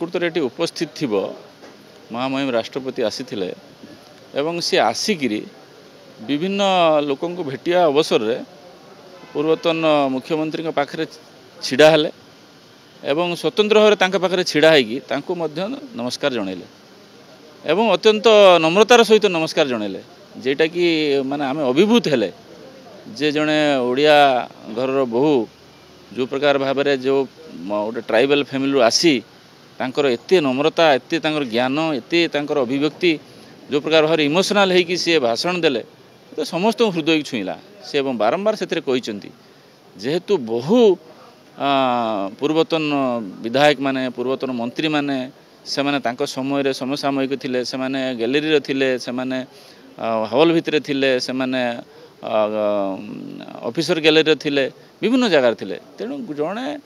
प्रकृत ये उपस्थित थी महामहिम राष्ट्रपति आसी सी आसिक विभिन्न लोक भेटिया अवसर रे पूर्वतन मुख्यमंत्री पाखे छिड़ा हेले एवं स्वतंत्र भाव पाखे छिड़ा होगी नमस्कार जनइले एवं अत्यंत नम्रतार सहित नमस्कार जनइले जेटा कि माने आमे अभिभूत हेले जे जड़े ओडिया घर बहु जो प्रकार भाव जो गोटे ट्राइबल फैमिली आसी तांकर एते नम्रता एते तांकर ज्ञान एते तांकर अभिव्यक्ति जो प्रकार भाव इमोशनाल होगी सी भाषण देले तो समस्त हृदय छुईला से बारंबार से जेहेतु बहु पूर्वतन विधायक माने पूर्वतन मंत्री माने से माने तांको समय रे समसामयिक थिले से माने गैलरी रे थिले से माने हॉल भितरे थिले से माने ऑफिसर गैलरी रे थिले विभिन्न जगह थिले तेणु जणे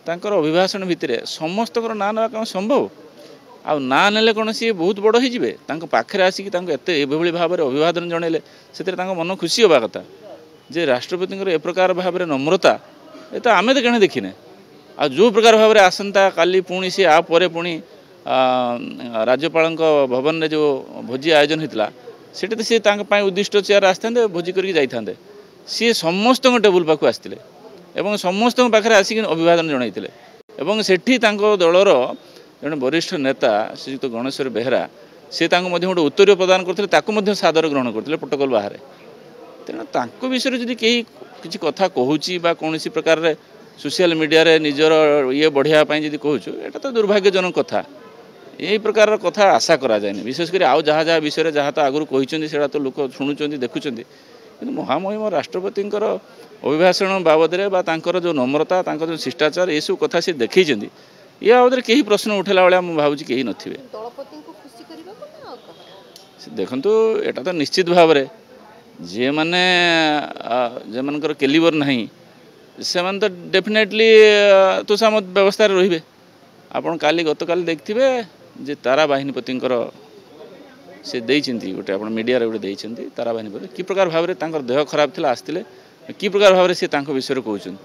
तांकर अभिभाषण भितरे समस्त ना ना कौन संभव आ ना नेले कौन सी बहुत बड़ होइजिबे तांको पाखरे आसिक तांको एते एभଳି भाबरे अभिवादन जणैले सेतरे तांको मन खुशी होबा कथा जे राष्ट्रपति ए प्रकार भाबरे नम्रता ए तो आमे तो केने देखिने आ जो प्रकार भाबरे आसंता काली पुणी सी आ परे पुणी राज्यपाल भवन रे जो भोजी आयोजन होता सेटे तो सी तांको पाई उद्दिष्ट चेयर आसते भोजी करके जाइथांदे सी समस्त टेबुल पाखु आसते एवं समस्त पाखे आसिक अभिवादन जनइले एवं सेठी तांको दलर जड़े वरिष्ठ नेता श्रीयुक्त गणेश्वर बेहरा सी गोटे उत्तर प्रदान करते सादर ग्रहण करते प्रोटोकॉल बाहर तेणु विषय जदि कहीं किसी कथा कहूँ कौन प्रकार सोशल मीडिया रे निजर ये बढ़ियापी जी कहूँ यहाँ तो दुर्भाग्यजनक कथा यही प्रकार कथा आशा करा जाए विशेषकर आउ जहाँ जहाँ विषय जहाँ तो आगुरी कहते से लोक शुणुंट देखुं कि महामहिम राष्ट्रपति अभिभाषण बाबद जो नम्रता जो शिष्टाचार ये सब कथा सी देखी या बाबद कहीं प्रश्न उठेला भाया मुझे भावुँ कहीं नथिबे देखु यहाँ तो निश्चित भाव में जे माने जे मानकर कैलिबर नहीं से तो डेफिनेटली तुषामत व्यवस्था रे आपन काली गत काली देखिए जे तारा बाहिनीपति से देइछंती गोटे आप मीडिया रे गोटे देइछंती तारा बाहिनीपति कि प्रकार भाव में तांकर देह खराब थिला आस्तिले कि प्रकार भाव में सी तांको विषय कहउछन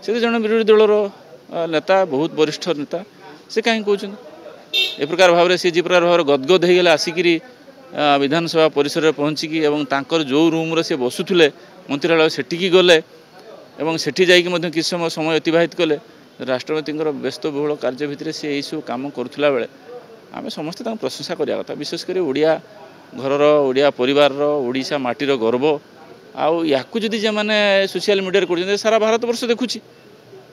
से जन विरोधी दलर नेता बहुत वरिष्ठ नेता से कहीं कहउछन ए प्रकार भाव में सी जी प्रकार भाव गदगद हो गले आसिकी विधानसभा परिसर में पहुँचिकी एवं तांकर जो रूम रे से बसुले मंत्रालय सेठिकी गले एवं सेठी जाइकी मध्य किस समय अतिबाहित कले राष्ट्रपति व्यस्त बहुल कार्य भितर सी यही सब कम करुला बेले आम समस्त प्रशंसा करा कथा विशेषकर ओडिया घरर ओडिया परिवार ओडिशा माटीर गर्व आउ याकू जदि जे माने सोशल मीडिया कर सारा भारत वर्ष देखुची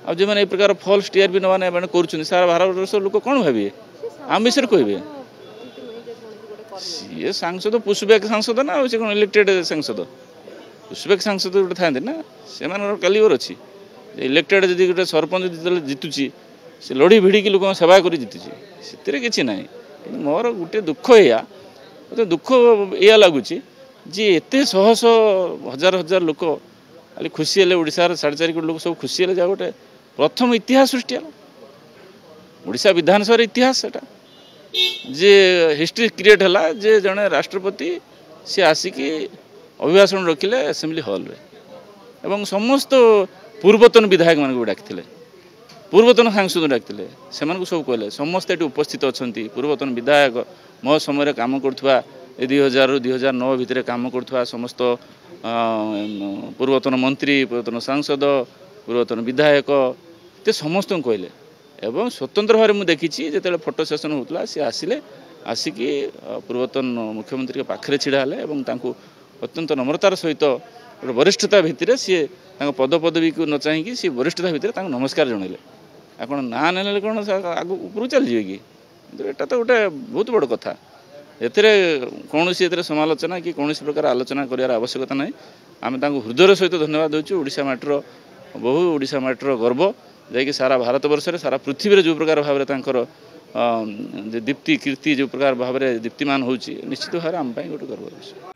आ जे माने ए प्रकार फॉल्स टीआरपी नवाने कर सारा भारत वर्ष लोक कौन भाविए आम विषय कहे सी सांसद पुष्पैक सांसद ना से कौन इलेक्टेड सांसद पुष्पैक सांसद गोटे था ना से कैलिबर अच्छी इलेक्टेड जदि गोटे सरपंच जितुची से लड़ी भिड़ी लोक सेवा कर जितुची से किसी ना मोर गोटे दुख या मत दुख या लगुच जी एत शह शह हजार हजार लोक खाली खुशी हेले ओडिशार 4.5 कोटी लोक सब खुशी हेले जा गोटे प्रथम इतिहास सृष्टि है ओडिशा विधानसभा इतिहास सेटा जे हिस्ट्री क्रिएट है जे जड़े राष्ट्रपति सी आसिकी अभिभाषण रखिले असेंबली हॉल रे एवं समस्त पूर्वतन विधायक मान डाकिले पूर्वतन सांसद डाकिले से सब कहले समस्त ये उपस्थित अच्छा पूर्वतन विधायक मो समय काम करुवा 2000 ରୁ 2009 भितर काम करुवा समस्त पूर्वतन मंत्री पूर्वतन सांसद पूर्वतन विधायक ते समस्त कहले एवं स्वतंत्र भाव में देखी जो फोटो सेसन होता सी आसिले आसिकी पूर्वतन मुख्यमंत्री के पाखे छिड़ा हेले एवं तांको अत्यंत नम्रतार सहित वरिष्ठता भितर सी पद पदवी को न चाहिए सी वरिष्ठता भितर नमस्कार जनइले आपन ना ने कौन आग ऊपर चल जाए कि यहाँ तो गोटे बहुत बड़ कथा एथिरे कौन समालोचना कि कौन प्रकार आलोचना करार आवश्यकता ना आम हृदय सहित धन्यवाद दूँ ओडिशा माटीर बहु ओडिशा माटीर गर्व जैकि सारा भारत वर्ष सारा पृथ्वी जो प्रकार भाव में दीप्ति कीर्ति जो प्रकार भाव में दीप्तिमान हो निश्चित भाव में आम गोटे गर्व विषय।